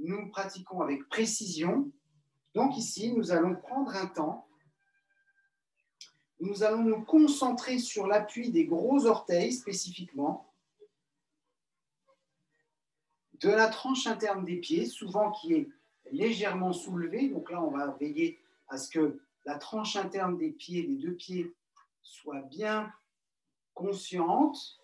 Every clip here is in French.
nous pratiquons avec précision. Donc ici, nous allons prendre un temps. Nous allons nous concentrer sur l'appui des gros orteils spécifiquement, de la tranche interne des pieds, souvent qui est légèrement soulevée. Donc là, on va veiller à ce que la tranche interne des pieds, des deux pieds, soit bien consciente.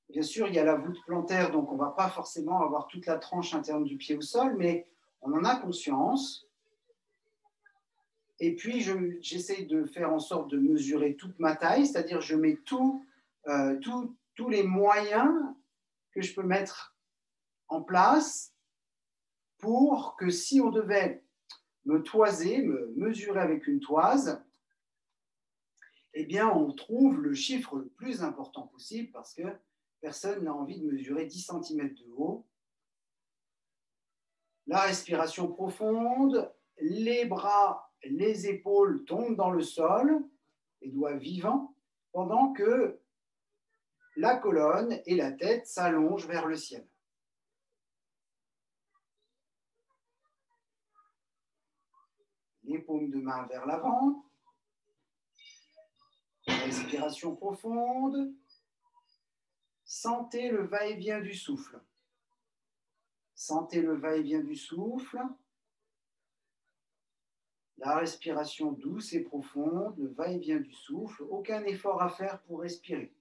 Bien sûr, il y a la voûte plantaire, donc on ne va pas forcément avoir toute la tranche interne du pied au sol, mais on en a conscience. Et puis, j'essaie de faire en sorte de mesurer toute ma taille, c'est-à-dire je mets tous les moyens que je peux mettre en place pour que si on devait me toiser, me mesurer avec une toise, eh bien, on trouve le chiffre le plus important possible parce que personne n'a envie de mesurer 10 cm de haut. La respiration profonde, les bras, les épaules tombent dans le sol, les doigts vivants, pendant que la colonne et la tête s'allongent vers le ciel. Les paumes de main vers l'avant. Respiration profonde. Sentez le va-et-vient du souffle. Sentez le va-et-vient du souffle. La respiration douce et profonde, le va-et-vient du souffle. Aucun effort à faire pour respirer.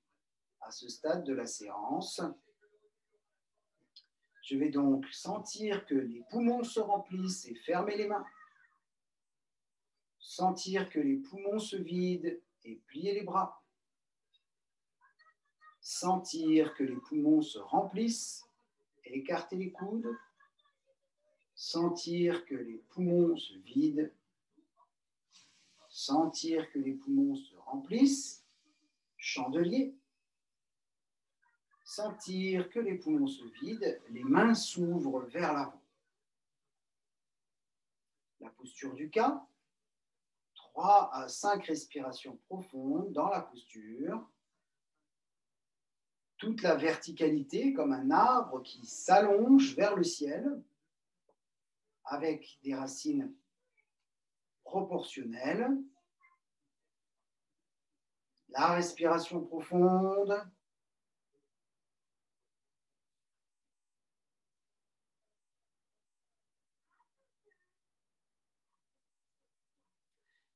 À ce stade de la séance, je vais donc sentir que les poumons se remplissent et fermer les mains. Sentir que les poumons se vident et plier les bras. Sentir que les poumons se remplissent et écarter les coudes. Sentir que les poumons se vident. Sentir que les poumons se remplissent. Chandelier. Sentir que les poumons se vident, les mains s'ouvrent vers l'avant. La posture du K. 3 à 5 respirations profondes dans la posture. Toute la verticalité comme un arbre qui s'allonge vers le ciel avec des racines proportionnelles. La respiration profonde.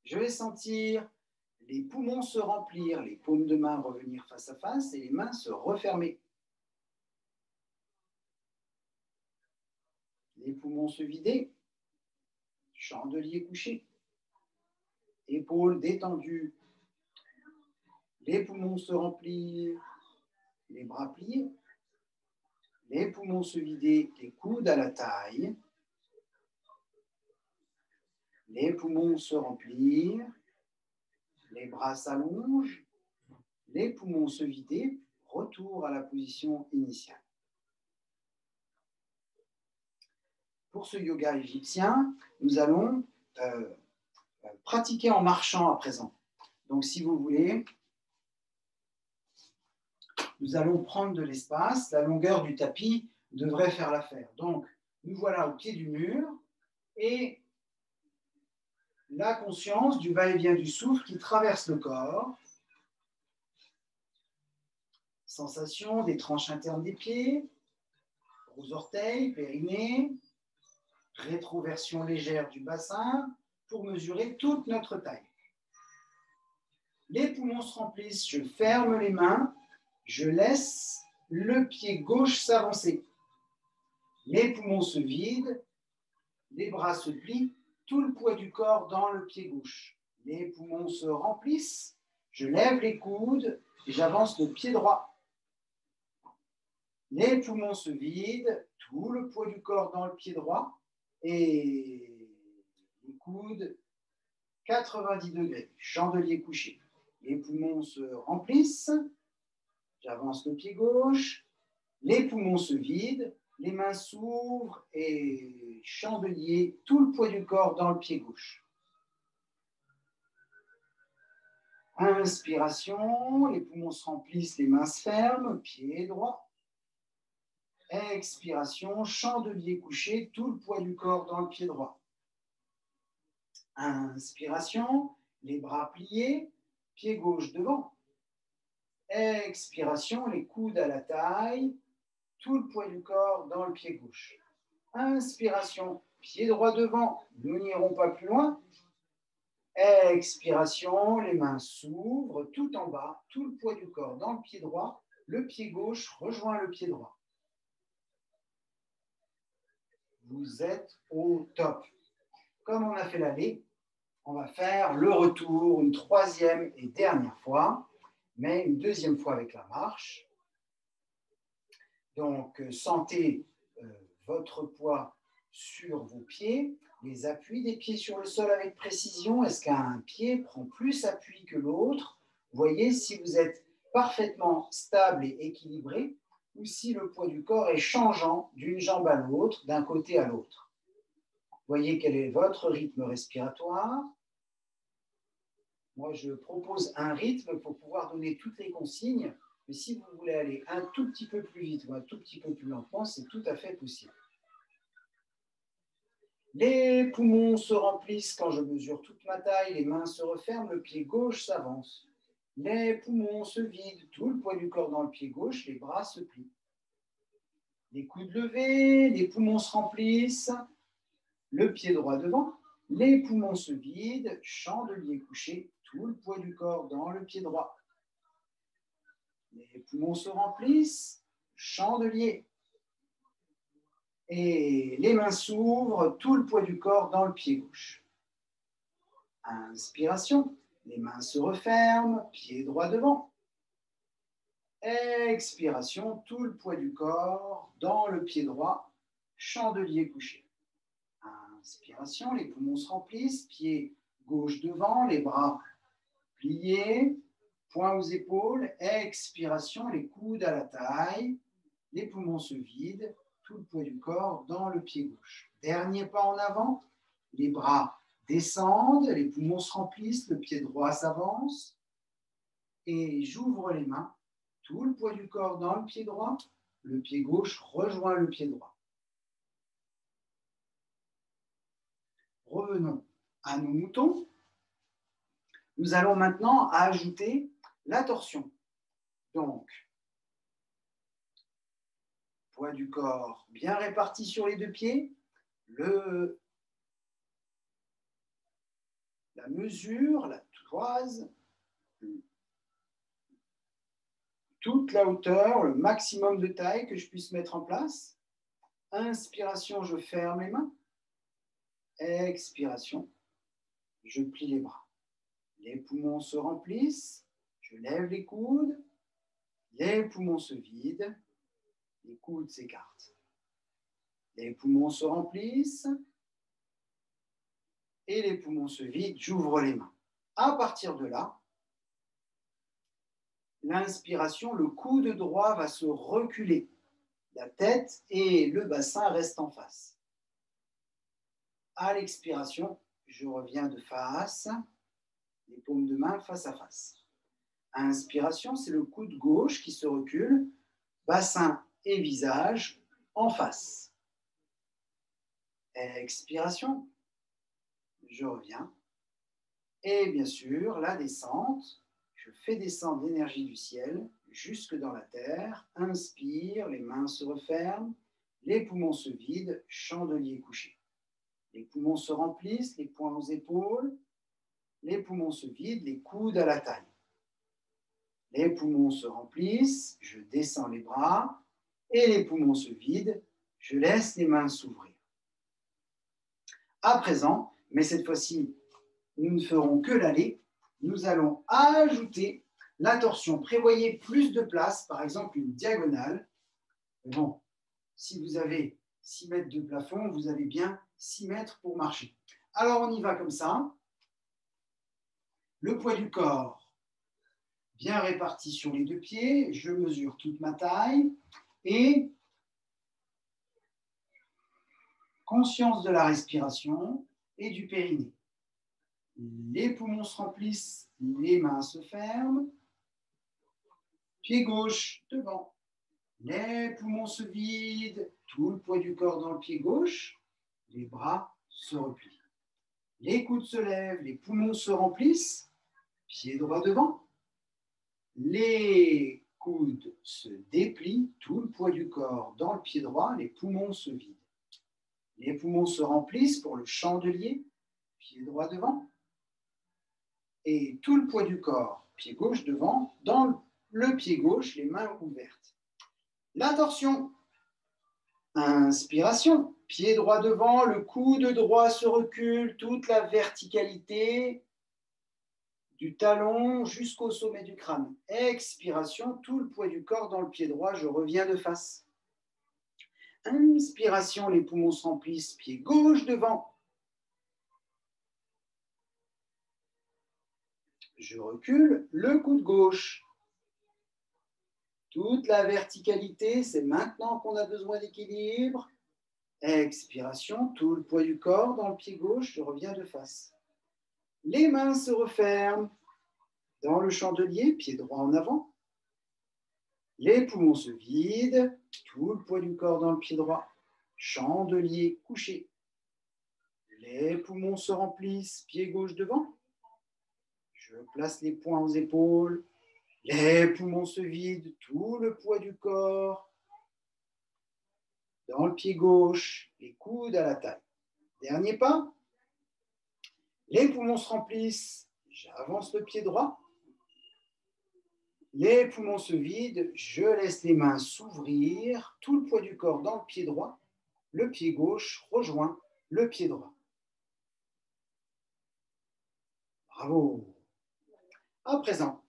Je vais sentir les poumons se remplir, les paumes de main revenir face à face et les mains se refermer. Les poumons se vider, chandelier couché, épaules détendues, les poumons se remplir, les bras pliés, les poumons se vider, les coudes à la taille, les poumons se remplir, les bras s'allongent, les poumons se vider, retour à la position initiale. Pour ce yoga égyptien, nous allons pratiquer en marchant à présent. Donc, si vous voulez, nous allons prendre de l'espace. La longueur du tapis devrait faire l'affaire. Donc, nous voilà au pied du mur et la conscience du va-et-vient du souffle qui traverse le corps. Sensation des tranches internes des pieds, gros orteils, périnée, rétroversion légère du bassin pour mesurer toute notre taille. Les poumons se remplissent, je ferme les mains, je laisse le pied gauche s'avancer. Les poumons se vident, les bras se plient, tout le poids du corps dans le pied gauche. Les poumons se remplissent, je lève les coudes et j'avance le pied droit. Les poumons se vident, tout le poids du corps dans le pied droit et les coudes 90 degrés, chandelier couché. Les poumons se remplissent, j'avance le pied gauche, les poumons se vident, les mains s'ouvrent et chandelier, tout le poids du corps dans le pied gauche. Inspiration, les poumons se remplissent, les mains se ferment, pied droit. Expiration, chandelier couché, tout le poids du corps dans le pied droit. Inspiration, les bras pliés, pied gauche devant. Expiration, les coudes à la taille, tout le poids du corps dans le pied gauche. Inspiration, pied droit devant, nous n'irons pas plus loin. Expiration, les mains s'ouvrent tout en bas, tout le poids du corps dans le pied droit, le pied gauche rejoint le pied droit. Vous êtes au top. Comme on a fait l'aller, on va faire le retour une troisième et dernière fois, mais une deuxième fois avec la marche. Donc, sentez votre poids sur vos pieds, les appuis des pieds sur le sol avec précision. Est-ce qu'un pied prend plus appui que l'autre? Voyez si vous êtes parfaitement stable et équilibré ou si le poids du corps est changeant d'une jambe à l'autre, d'un côté à l'autre. Voyez quel est votre rythme respiratoire. Moi, je propose un rythme pour pouvoir donner toutes les consignes, mais si vous voulez aller un tout petit peu plus vite ou un tout petit peu plus lentement, c'est tout à fait possible. Les poumons se remplissent quand je mesure toute ma taille, les mains se referment, le pied gauche s'avance. Les poumons se vident, tout le poids du corps dans le pied gauche, les bras se plient. Les coudes levés, les poumons se remplissent, le pied droit devant, les poumons se vident, chandelier couché, tout le poids du corps dans le pied droit. Les poumons se remplissent, chandelier. Et les mains s'ouvrent, tout le poids du corps dans le pied gauche. Inspiration, les mains se referment, pied droit devant. Expiration, tout le poids du corps dans le pied droit, chandelier couché. Inspiration, les poumons se remplissent, pied gauche devant, les bras pliés, poings aux épaules. Expiration, les coudes à la taille, les poumons se vident, tout le poids du corps dans le pied gauche. Dernier pas en avant, les bras descendent, les poumons se remplissent, le pied droit s'avance et j'ouvre les mains, tout le poids du corps dans le pied droit, le pied gauche rejoint le pied droit. Revenons à nos moutons. Nous allons maintenant ajouter la torsion. Donc, poids du corps bien réparti sur les deux pieds, la mesure, la toise, toute la hauteur, le maximum de taille que je puisse mettre en place. Inspiration, je ferme les mains. Expiration, je plie les bras. Les poumons se remplissent, je lève les coudes, les poumons se vident, les coudes s'écartent. Les poumons se remplissent et les poumons se vident, j'ouvre les mains. À partir de là, l'inspiration, le coude droit va se reculer. La tête et le bassin restent en face. À l'expiration, je reviens de face, les paumes de main face à face. Inspiration, c'est le coude gauche qui se recule, bassin et visage en face. Expiration, je reviens. Et bien sûr, la descente, je fais descendre l'énergie du ciel jusque dans la terre. Inspire, les mains se referment, les poumons se vident, chandelier couché. Les poumons se remplissent, les poings aux épaules, les poumons se vident, les coudes à la taille. Les poumons se remplissent, je descends les bras et les poumons se vident, je laisse les mains s'ouvrir. À présent, mais cette fois-ci, nous ne ferons que l'aller, nous allons ajouter la torsion. Prévoyez plus de place, par exemple une diagonale. Bon, si vous avez 6 mètres de plafond, vous avez bien 6 mètres pour marcher. Alors on y va comme ça. Le poids du corps bien réparti sur les deux pieds, je mesure toute ma taille et conscience de la respiration et du périnée. Les poumons se remplissent, les mains se ferment, pied gauche devant, Les poumons se vident, tout le poids du corps dans le pied gauche, les bras se replient. Les coudes se lèvent, les poumons se remplissent, pied droit devant. Les coudes se déplient, tout le poids du corps dans le pied droit, les poumons se vident. Les poumons se remplissent pour le chandelier, pied droit devant. Et tout le poids du corps, pied gauche devant, dans le pied gauche, les mains ouvertes. La torsion. Inspiration, pied droit devant, le coude droit se recule, toute la verticalité du talon jusqu'au sommet du crâne. Expiration, tout le poids du corps dans le pied droit, je reviens de face. Inspiration, les poumons se remplissent, pied gauche devant. Je recule, le coude gauche. Toute la verticalité, c'est maintenant qu'on a besoin d'équilibre. Expiration, tout le poids du corps dans le pied gauche, je reviens de face. Les mains se referment dans le chandelier, pied droit en avant. Les poumons se vident, tout le poids du corps dans le pied droit. Chandelier couché. Les poumons se remplissent, pied gauche devant. Je place les poings aux épaules. Les poumons se vident, tout le poids du corps dans le pied gauche, les coudes à la taille. Dernier pas. Les poumons se remplissent, j'avance le pied droit. Les poumons se vident, je laisse les mains s'ouvrir, tout le poids du corps dans le pied droit. Le pied gauche rejoint le pied droit. Bravo. À présent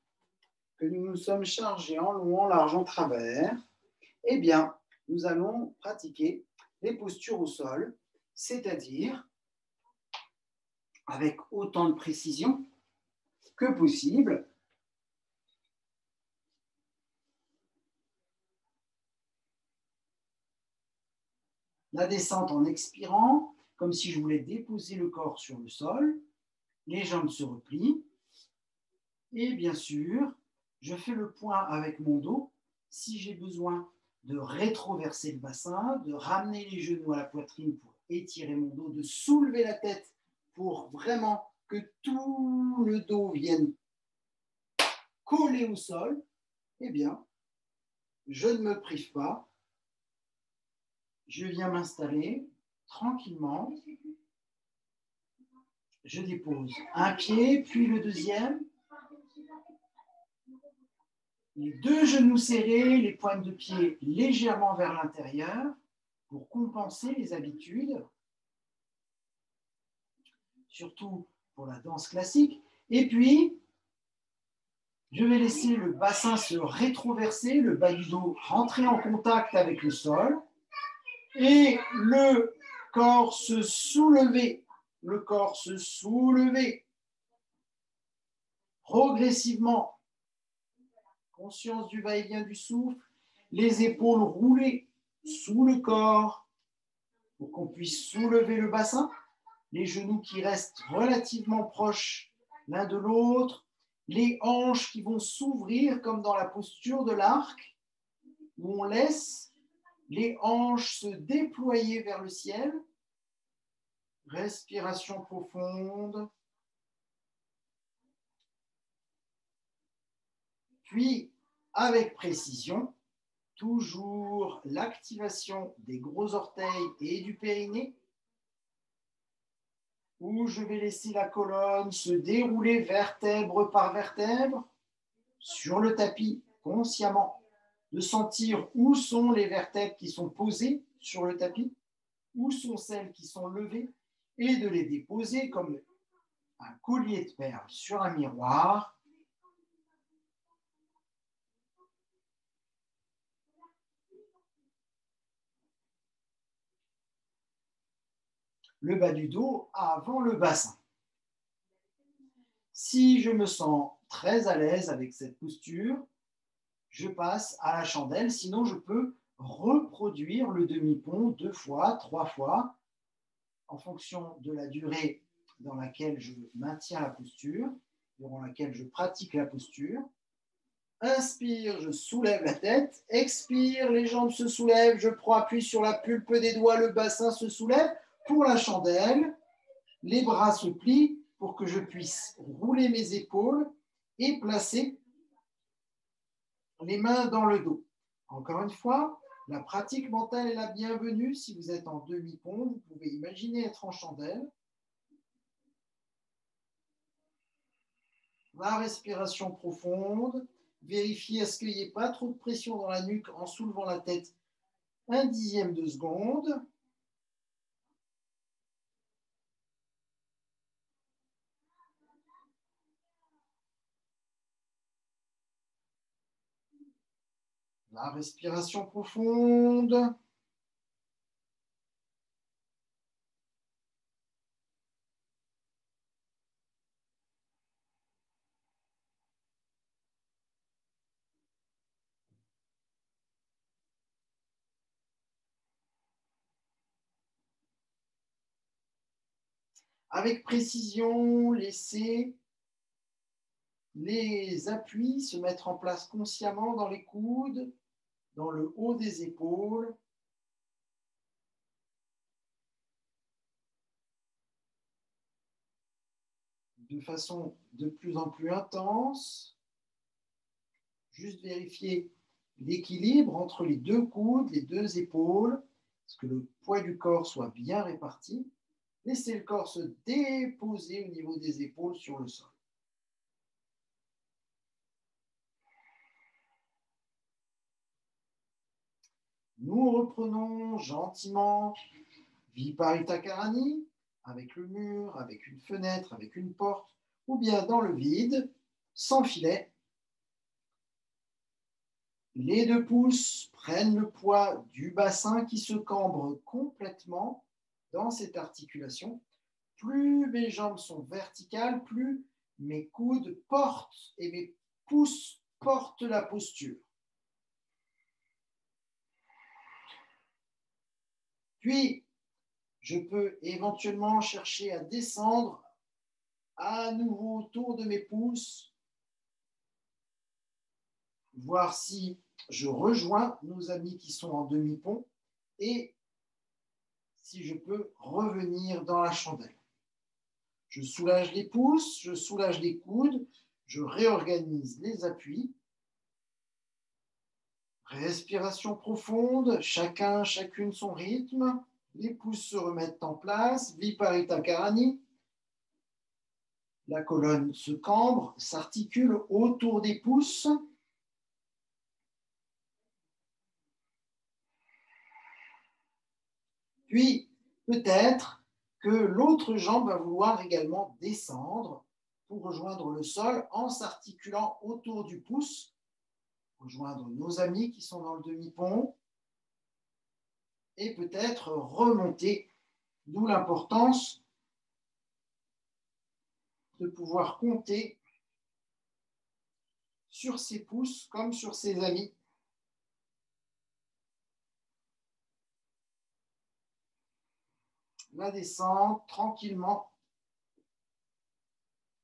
que nous nous sommes chargés en long, en large, en travers, eh bien, nous allons pratiquer les postures au sol, c'est-à-dire avec autant de précision que possible. La descente en expirant, comme si je voulais déposer le corps sur le sol. Les jambes se replient. Et bien sûr, je fais le point avec mon dos. Si j'ai besoin de rétroverser le bassin, de ramener les genoux à la poitrine pour étirer mon dos, de soulever la tête pour vraiment que tout le dos vienne coller au sol, eh bien, je ne me prive pas. Je viens m'installer tranquillement. Je dépose un pied, puis le deuxième. Les deux genoux serrés, les pointes de pied légèrement vers l'intérieur pour compenser les habitudes, surtout pour la danse classique. Et puis, je vais laisser le bassin se rétroverser, le bas du dos rentrer en contact avec le sol et le corps se soulever. Le corps se soulever progressivement. Conscience du va-et-vient du souffle, les épaules roulées sous le corps pour qu'on puisse soulever le bassin, les genoux qui restent relativement proches l'un de l'autre, les hanches qui vont s'ouvrir comme dans la posture de l'arc, où on laisse les hanches se déployer vers le ciel. Respiration profonde. Puis, avec précision, toujours l'activation des gros orteils et du périnée, où je vais laisser la colonne se dérouler vertèbre par vertèbre sur le tapis consciemment, de sentir où sont les vertèbres qui sont posées sur le tapis, où sont celles qui sont levées, et de les déposer comme un collier de perles sur un miroir. Le bas du dos avant le bassin. Si je me sens très à l'aise avec cette posture, je passe à la chandelle, sinon je peux reproduire le demi-pont 2 fois, 3 fois, en fonction de la durée dans laquelle je maintiens la posture, durant laquelle je pratique la posture. Inspire, je soulève la tête. Expire, les jambes se soulèvent. Je prends appui sur la pulpe des doigts. Le bassin se soulève. Pour la chandelle, les bras se plient pour que je puisse rouler mes épaules et placer les mains dans le dos. Encore une fois, la pratique mentale est la bienvenue. Si vous êtes en demi-pont, vous pouvez imaginer être en chandelle. La respiration profonde. Vérifiez à ce qu'il n'y ait pas trop de pression dans la nuque en soulevant la tête 1/10 de seconde. La respiration profonde. Avec précision, laissez les appuis se mettre en place consciemment dans les coudes, dans le haut des épaules. De façon de plus en plus intense. Juste vérifier l'équilibre entre les deux coudes, les deux épaules, que le poids du corps soit bien réparti. Laissez le corps se déposer au niveau des épaules sur le sol. Nous reprenons gentiment Viparita Karani, avec le mur, avec une fenêtre, avec une porte, ou bien dans le vide, sans filet. Les 2 pouces prennent le poids du bassin qui se cambre complètement dans cette articulation. Plus mes jambes sont verticales, plus mes coudes portent et mes pouces portent la posture. Puis, je peux éventuellement chercher à descendre à nouveau autour de mes pouces, voir si je rejoins nos amis qui sont en demi-pont et si je peux revenir dans la chandelle. Je soulage les pouces, je soulage les coudes, je réorganise les appuis. Respiration profonde, chacune son rythme. Les pouces se remettent en place. Viparita Karani. La colonne se cambre, s'articule autour des pouces. Puis, peut-être que l'autre jambe va vouloir également descendre pour rejoindre le sol en s'articulant autour du pouce, rejoindre nos amis qui sont dans le demi-pont et peut-être remonter, d'où l'importance de pouvoir compter sur ses pouces comme sur ses amis. La descente tranquillement.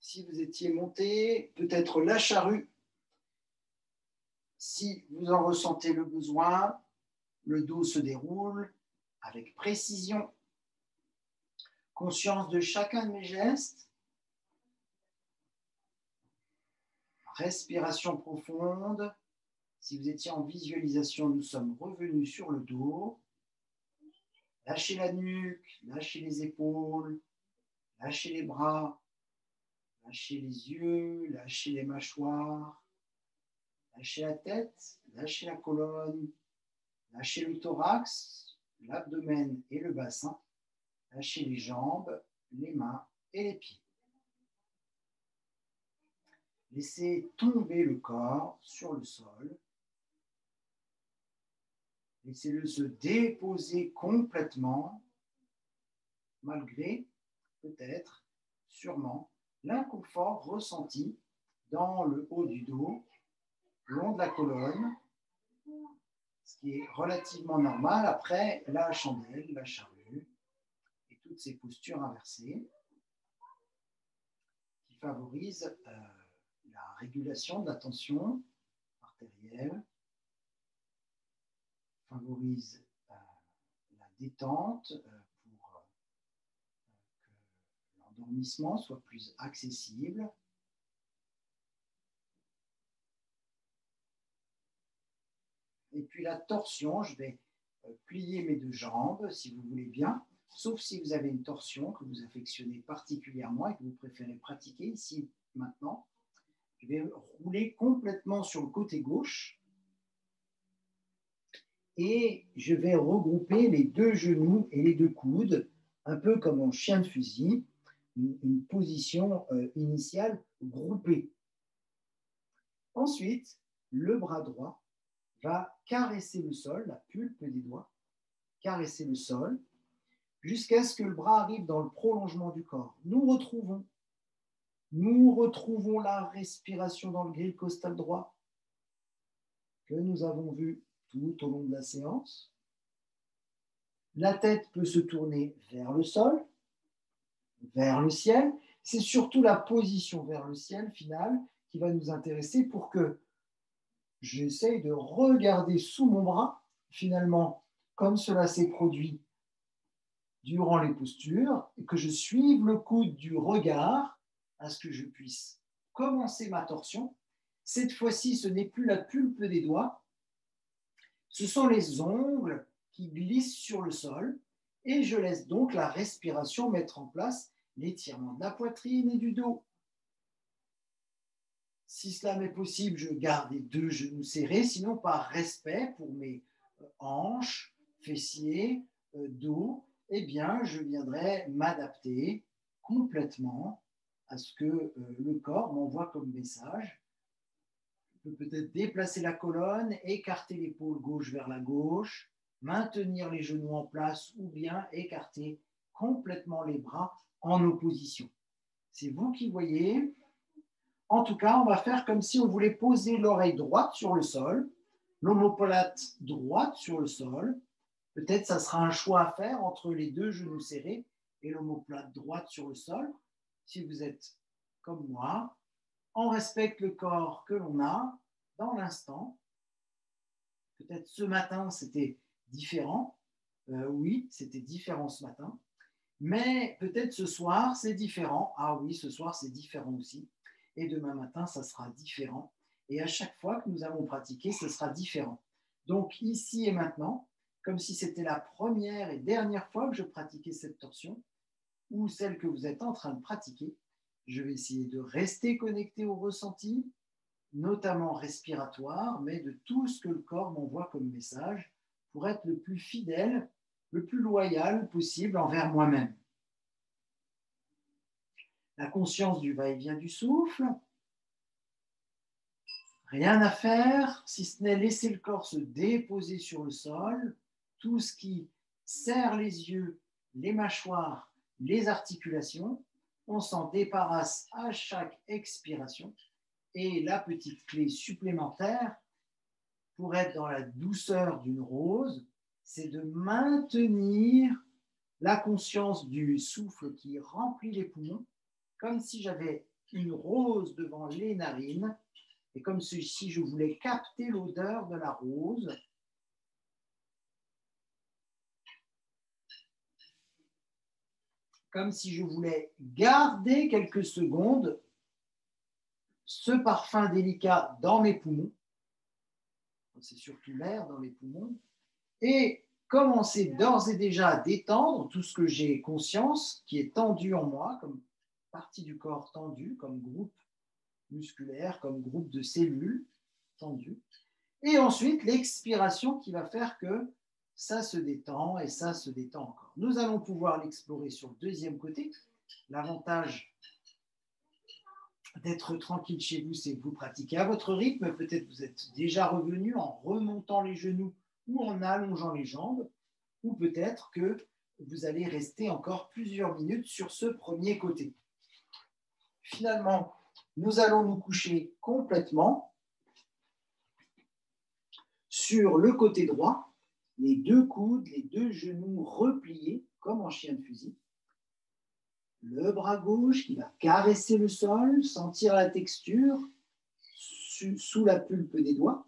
Si vous étiez monté, peut-être la charrue. Si vous en ressentez le besoin, le dos se déroule avec précision. Conscience de chacun de mes gestes. Respiration profonde. Si vous étiez en visualisation, nous sommes revenus sur le dos. Lâchez la nuque, lâchez les épaules, lâchez les bras, lâchez les yeux, lâchez les mâchoires, lâchez la tête, lâchez la colonne, lâchez le thorax, l'abdomen et le bassin, lâchez les jambes, les mains et les pieds. Laissez tomber le corps sur le sol. Laissez-le se déposer complètement, malgré, peut-être, sûrement, l'inconfort ressenti dans le haut du dos, le long de la colonne, ce qui est relativement normal après la chandelle, la charrue et toutes ces postures inversées qui favorisent la régulation de la tension artérielle, favorise la détente pour que l'endormissement soit plus accessible. Et puis la torsion, je vais plier mes deux jambes, si vous voulez bien, sauf si vous avez une torsion que vous affectionnez particulièrement et que vous préférez pratiquer ici, maintenant. Je vais rouler complètement sur le côté gauche et je vais regrouper les deux genoux et les deux coudes, un peu comme en chien de fusil, une position initiale groupée. Ensuite, le bras droit va caresser le sol, la pulpe des doigts, caresser le sol, jusqu'à ce que le bras arrive dans le prolongement du corps. Nous retrouvons la respiration dans le grille costal droit que nous avons vu tout au long de la séance. La tête peut se tourner vers le sol, vers le ciel. C'est surtout la position vers le ciel finale qui va nous intéresser pour que j'essaye de regarder sous mon bras, finalement, comme cela s'est produit durant les postures, et que je suive le coude du regard à ce que je puisse commencer ma torsion. Cette fois-ci, ce n'est plus la pulpe des doigts, ce sont les ongles qui glissent sur le sol, et je laisse donc la respiration mettre en place l'étirement de la poitrine et du dos. Si cela m'est possible, je garde les deux genoux serrés, sinon par respect pour mes hanches, fessiers, dos, eh bien, je viendrai m'adapter complètement à ce que le corps m'envoie comme message. Je peux peut-être déplacer la colonne, écarter l'épaule gauche vers la gauche, maintenir les genoux en place ou bien écarter complètement les bras en opposition. C'est vous qui voyez. En tout cas, on va faire comme si on voulait poser l'oreille droite sur le sol, l'omoplate droite sur le sol. Peut-être ça sera un choix à faire entre les deux genoux serrés et l'omoplate droite sur le sol. Si vous êtes comme moi, on respecte le corps que l'on a dans l'instant. Peut-être ce matin, c'était différent. Oui, c'était différent ce matin. Mais peut-être ce soir, c'est différent. Ah oui, ce soir, c'est différent aussi. Et demain matin, ça sera différent. Et à chaque fois que nous allons pratiquer, ce sera différent. Donc ici et maintenant, comme si c'était la première et dernière fois que je pratiquais cette torsion, ou celle que vous êtes en train de pratiquer, je vais essayer de rester connecté au ressenti, notamment respiratoire, mais de tout ce que le corps m'envoie comme message pour être le plus fidèle, le plus loyal possible envers moi-même. La conscience du va-et-vient du souffle. Rien à faire, si ce n'est laisser le corps se déposer sur le sol. Tout ce qui serre les yeux, les mâchoires, les articulations, on s'en débarrasse à chaque expiration. Et la petite clé supplémentaire, pour être dans la douceur d'une rose, c'est de maintenir la conscience du souffle qui remplit les poumons, comme si j'avais une rose devant les narines, et comme si je voulais capter l'odeur de la rose. Comme si je voulais garder quelques secondes ce parfum délicat dans mes poumons. C'est surtout l'air dans les poumons. Et commencer d'ores et déjà à détendre tout ce que j'ai conscience, qui est tendu en moi, comme partie du corps tendue, comme groupe musculaire, comme groupe de cellules tendues. Et ensuite, l'expiration qui va faire que ça se détend et ça se détend encore. Nous allons pouvoir l'explorer sur le deuxième côté. L'avantage d'être tranquille chez vous, c'est que vous pratiquez à votre rythme. Peut-être vous êtes déjà revenu en remontant les genoux ou en allongeant les jambes, ou peut-être que vous allez rester encore plusieurs minutes sur ce premier côté. Finalement, nous allons nous coucher complètement sur le côté droit, les deux coudes, les deux genoux repliés, comme en chien de fusil. Le bras gauche qui va caresser le sol, sentir la texture sous la pulpe des doigts.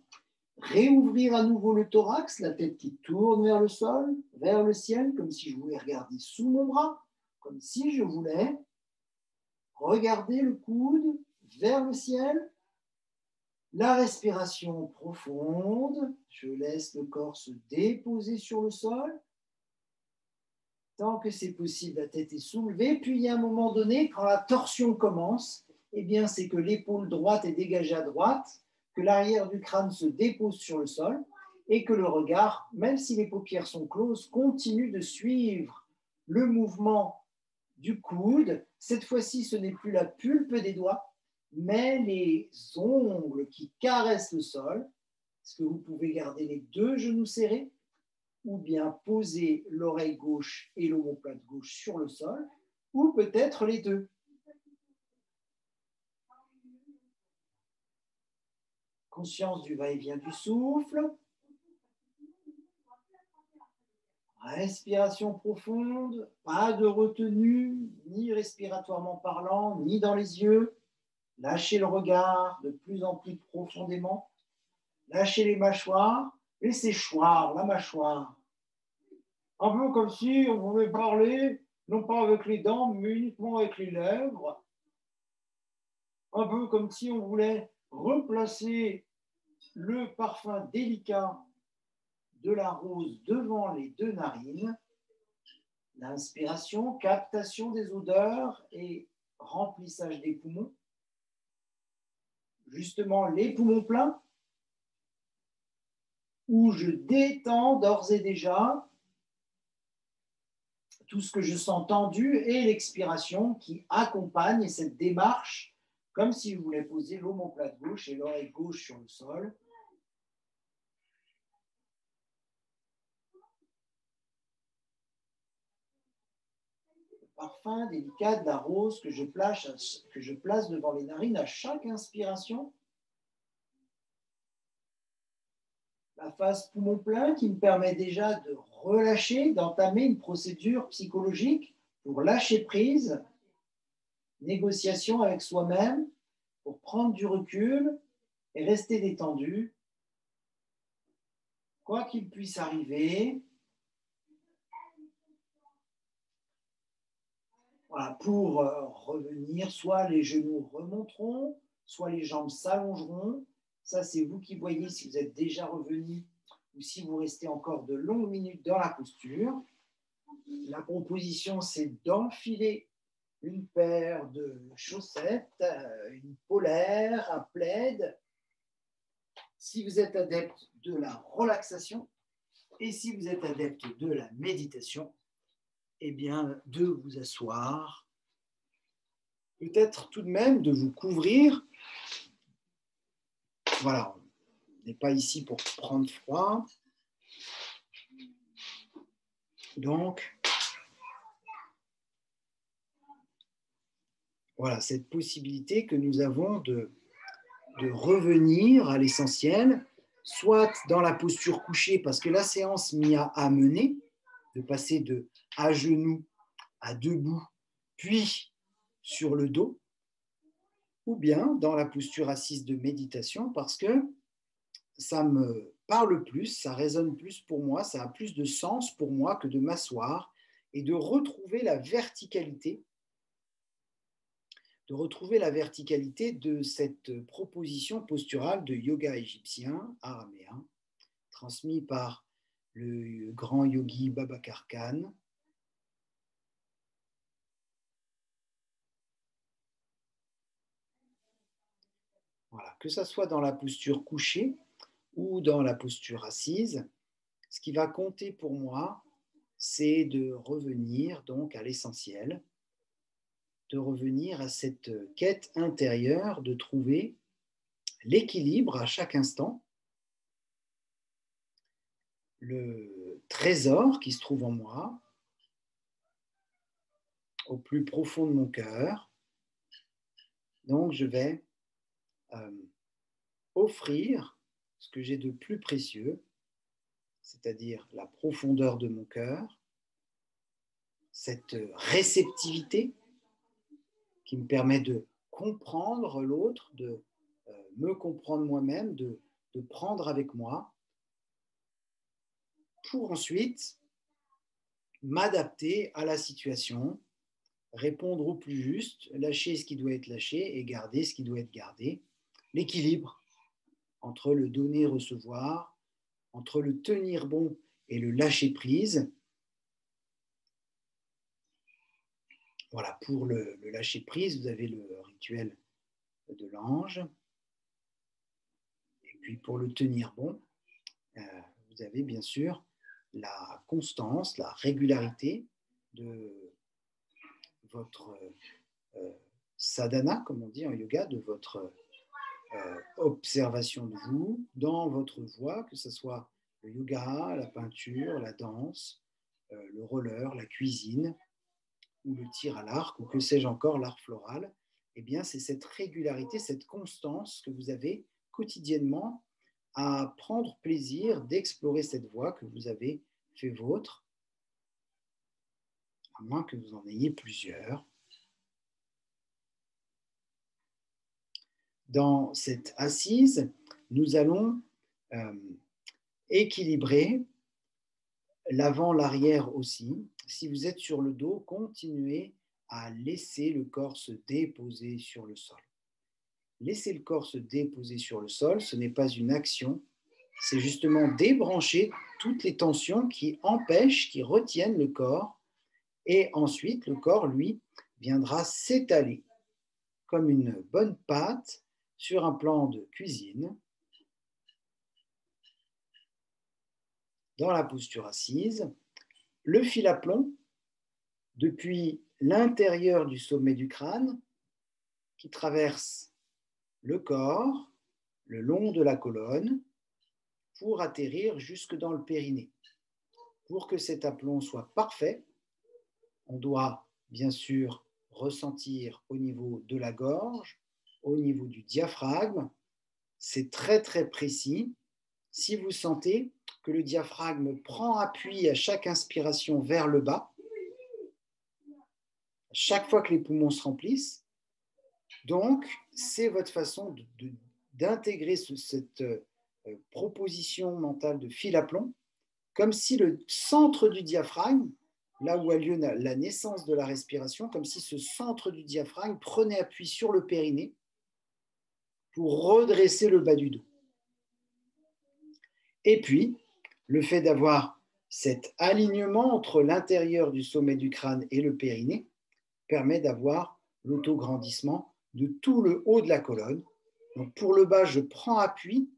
Réouvrir à nouveau le thorax, la tête qui tourne vers le sol, vers le ciel, comme si je voulais regarder sous mon bras, comme si je voulais regarder le coude vers le ciel. La respiration profonde, je laisse le corps se déposer sur le sol. Tant que c'est possible, la tête est soulevée. Puis, il y a un moment donné, quand la torsion commence, eh bien, c'est que l'épaule droite est dégagée à droite, que l'arrière du crâne se dépose sur le sol et que le regard, même si les paupières sont closes, continue de suivre le mouvement du coude. Cette fois-ci, ce n'est plus la pulpe des doigts, mais les ongles qui caressent le sol. Est-ce que vous pouvez garder les deux genoux serrés ou bien poser l'oreille gauche et l'omoplate gauche sur le sol, ou peut-être les deux. Conscience du va-et-vient du souffle. Respiration profonde, pas de retenue, ni respiratoirement parlant, ni dans les yeux. Lâchez le regard de plus en plus profondément. Lâchez les mâchoires, laissez choir la mâchoire. Un peu comme si on voulait parler, non pas avec les dents, mais uniquement avec les lèvres. Un peu comme si on voulait replacer le parfum délicat de la rose devant les deux narines. L'inspiration, captation des odeurs et remplissage des poumons. Justement, les poumons pleins, où je détends d'ores et déjà tout ce que je sens tendu et l'expiration qui accompagne cette démarche, comme si je voulais poser l'omoplate gauche et l'oreille gauche sur le sol. Le parfum délicat de la rose que je place devant les narines à chaque inspiration. La phase poumon plein qui me permet déjà de relâcher, d'entamer une procédure psychologique pour lâcher prise, négociation avec soi-même, pour prendre du recul et rester détendu, quoi qu'il puisse arriver. Voilà, pour revenir, soit les genoux remonteront, soit les jambes s'allongeront. Ça, c'est vous qui voyez si vous êtes déjà revenu ou si vous restez encore de longues minutes dans la posture. La proposition, c'est d'enfiler une paire de chaussettes, une polaire, un plaid. Si vous êtes adepte de la relaxation et si vous êtes adepte de la méditation, eh bien, de vous asseoir, peut-être tout de même de vous couvrir. Voilà, on n'est pas ici pour prendre froid. Donc, voilà, cette possibilité que nous avons de revenir à l'essentiel, soit dans la posture couchée, parce que la séance m'y a amené, de passer de à genoux à debout, puis sur le dos, ou bien dans la posture assise de méditation, parce que ça me parle plus, ça résonne plus pour moi, ça a plus de sens pour moi que de m'asseoir et de retrouver la verticalité de cette proposition posturale de yoga égyptien, araméen, transmis par le grand yogi Babacar Khan. Voilà, que ça soit dans la posture couchée ou dans la posture assise, ce qui va compter pour moi, c'est de revenir donc à l'essentiel, de revenir à cette quête intérieure, de trouver l'équilibre à chaque instant, le trésor qui se trouve en moi, au plus profond de mon cœur. Donc je vais offrir ce que j'ai de plus précieux, c'est-à-dire la profondeur de mon cœur, cette réceptivité qui me permet de comprendre l'autre, de me comprendre moi-même, de de prendre avec moi pour ensuite m'adapter à la situation, répondre au plus juste, lâcher ce qui doit être lâché et garder ce qui doit être gardé. L'équilibre entre le donner-recevoir, entre le tenir bon et le lâcher prise. Voilà, pour le lâcher prise, vous avez le rituel de l'ange. Et puis pour le tenir bon, vous avez bien sûr la constance, la régularité de votre sadhana, comme on dit en yoga, de votre observation de vous dans votre voie, que ce soit le yoga, la peinture, la danse, le roller, la cuisine, ou le tir à l'arc, ou que sais-je encore, l'art floral. Eh bien, c'est cette régularité, cette constance que vous avez quotidiennement à prendre plaisir d'explorer cette voie que vous avez fait vôtre, à moins que vous en ayez plusieurs. Dans cette assise, nous allons équilibrer l'avant, l'arrière aussi. Si vous êtes sur le dos, continuez à laisser le corps se déposer sur le sol. Laisser le corps se déposer sur le sol, ce n'est pas une action, c'est justement débrancher toutes les tensions qui empêchent, qui retiennent le corps. Et ensuite, le corps, lui, viendra s'étaler comme une bonne pâte sur un plan de cuisine, dans la posture assise. Le fil à plomb, depuis l'intérieur du sommet du crâne, qui traverse le corps, le long de la colonne, pour atterrir jusque dans le périnée. Pour que cet aplomb soit parfait, on doit bien sûr ressentir au niveau de la gorge, au niveau du diaphragme. C'est très très précis. Si vous sentez que le diaphragme prend appui à chaque inspiration vers le bas, chaque fois que les poumons se remplissent, donc c'est votre façon d'intégrer cette proposition mentale de fil à plomb, comme si le centre du diaphragme, là où a lieu la naissance de la respiration, comme si ce centre du diaphragme prenait appui sur le périnée pour redresser le bas du dos. Et puis, le fait d'avoir cet alignement entre l'intérieur du sommet du crâne et le périnée permet d'avoir l'autograndissement de tout le haut de la colonne. Donc pour le bas, je prends appui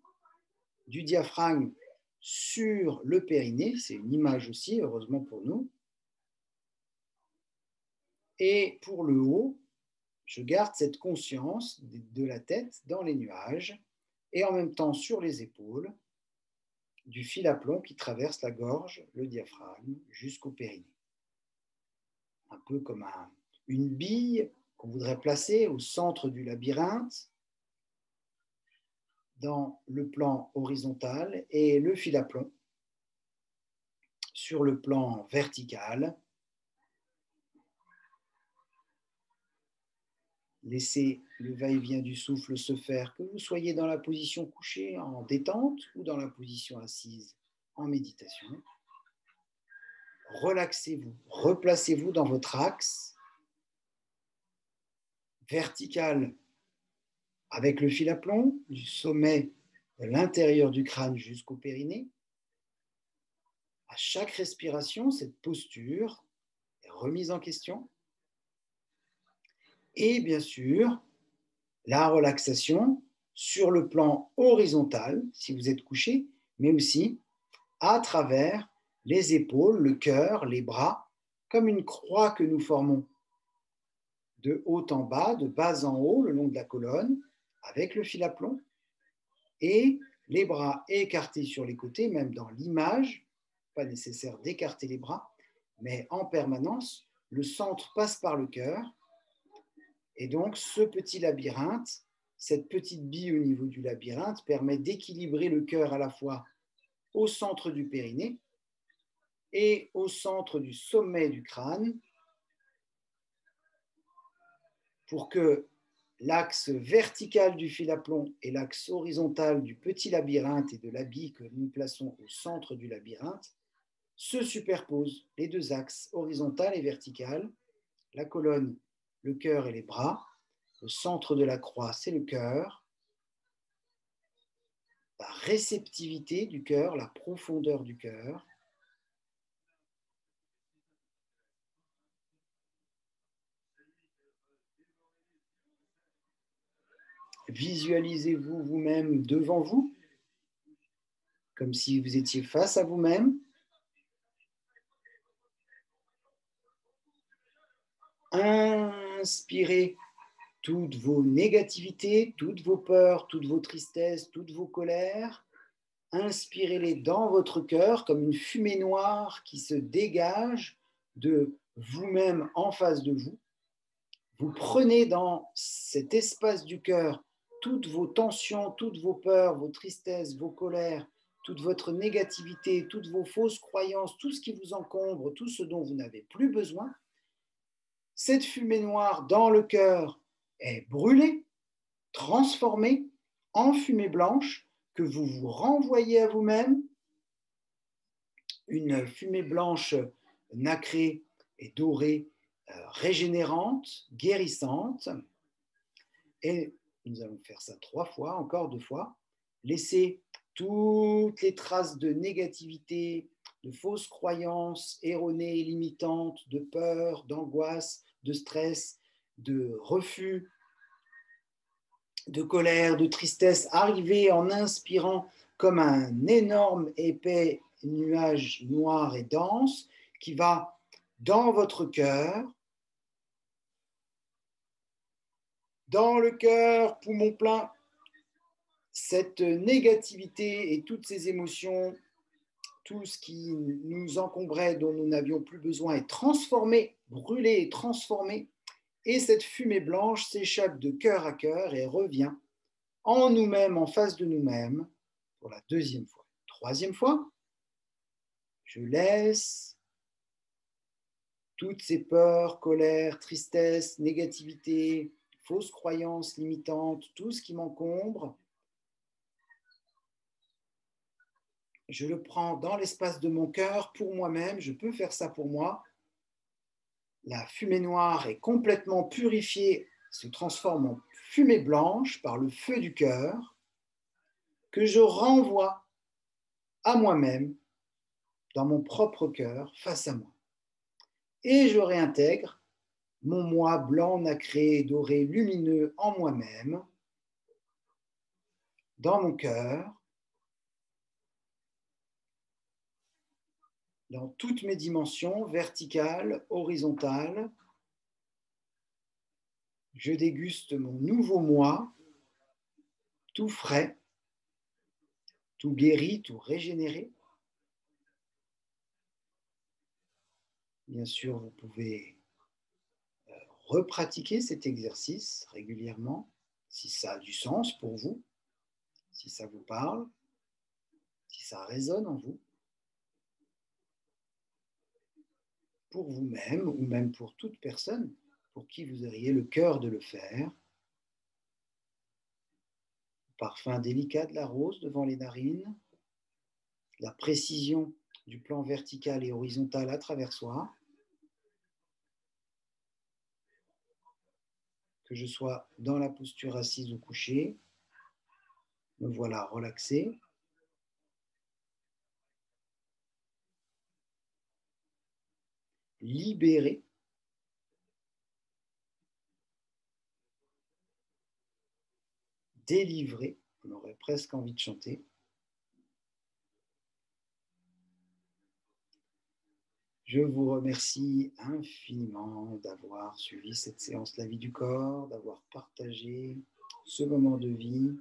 du diaphragme sur le périnée, c'est une image aussi, heureusement pour nous. Et pour le haut, je garde cette conscience de la tête dans les nuages et en même temps sur les épaules, du fil à plomb qui traverse la gorge, le diaphragme, jusqu'au périnée. Un peu comme une bille qu'on voudrait placer au centre du labyrinthe, dans le plan horizontal, et le fil à plomb sur le plan vertical. Laissez le va-et-vient du souffle se faire, que vous soyez dans la position couchée en détente ou dans la position assise en méditation. Relaxez-vous, replacez-vous dans votre axe vertical avec le fil à plomb du sommet de l'intérieur du crâne jusqu'au périnée. À chaque respiration, cette posture est remise en question. Et bien sûr, la relaxation sur le plan horizontal, si vous êtes couché, mais aussi à travers les épaules, le cœur, les bras, comme une croix que nous formons de haut en bas, de bas en haut, le long de la colonne, avec le fil à plomb, et les bras écartés sur les côtés, même dans l'image, pas nécessaire d'écarter les bras, mais en permanence, le centre passe par le cœur, et donc ce petit labyrinthe, cette petite bille au niveau du labyrinthe permet d'équilibrer le cœur à la fois au centre du périnée et au centre du sommet du crâne, pour que l'axe vertical du fil à plomb et l'axe horizontal du petit labyrinthe et de l'habit que nous plaçons au centre du labyrinthe se superposent, les deux axes, horizontal et vertical, la colonne, le cœur et les bras, le centre de la croix, c'est le cœur, la réceptivité du cœur, la profondeur du cœur. Visualisez-vous vous-même devant vous, comme si vous étiez face à vous-même. Inspirez toutes vos négativités, toutes vos peurs, toutes vos tristesses, toutes vos colères. Inspirez-les dans votre cœur comme une fumée noire qui se dégage de vous-même en face de vous. Vous prenez dans cet espace du cœur toutes vos tensions, toutes vos peurs, vos tristesses, vos colères, toute votre négativité, toutes vos fausses croyances, tout ce qui vous encombre, tout ce dont vous n'avez plus besoin. Cette fumée noire dans le cœur est brûlée, transformée en fumée blanche que vous vous renvoyez à vous-même, une fumée blanche nacrée et dorée, régénérante, guérissante. Et nous allons faire ça 3 fois, encore 2 fois. Laissez toutes les traces de négativité, de fausses croyances erronées et limitantes, de peur, d'angoisse, de stress, de refus, de colère, de tristesse arriver en inspirant comme un énorme épais nuage noir et dense qui va dans votre cœur, dans le cœur, poumon plein, cette négativité et toutes ces émotions, tout ce qui nous encombrait, dont nous n'avions plus besoin, est transformé, brûlé et transformé. Et cette fumée blanche s'échappe de cœur à cœur et revient en nous-mêmes, en face de nous-mêmes, pour la 2e fois. 3e fois, je laisse toutes ces peurs, colères, tristesse, négativité, fausses croyances limitantes, tout ce qui m'encombre, je le prends dans l'espace de mon cœur pour moi-même, je peux faire ça pour moi. La fumée noire est complètement purifiée, se transforme en fumée blanche par le feu du cœur, que je renvoie à moi-même, dans mon propre cœur, face à moi. Et je réintègre mon moi blanc, nacré, doré, lumineux en moi-même, dans mon cœur, dans toutes mes dimensions, verticales, horizontales. Je déguste mon nouveau moi, tout frais, tout guéri, tout régénéré. Bien sûr, vous pouvez repratiquer cet exercice régulièrement, si ça a du sens pour vous, si ça vous parle, si ça résonne en vous, pour vous-même ou même pour toute personne pour qui vous auriez le cœur de le faire. Le parfum délicat de la rose devant les narines, la précision du plan vertical et horizontal à travers soi. Que je sois dans la posture assise ou couchée, me voilà relaxé. Libéré. Délivré. On aurait presque envie de chanter. Je vous remercie infiniment d'avoir suivi cette séance La vie du corps, d'avoir partagé ce moment de vie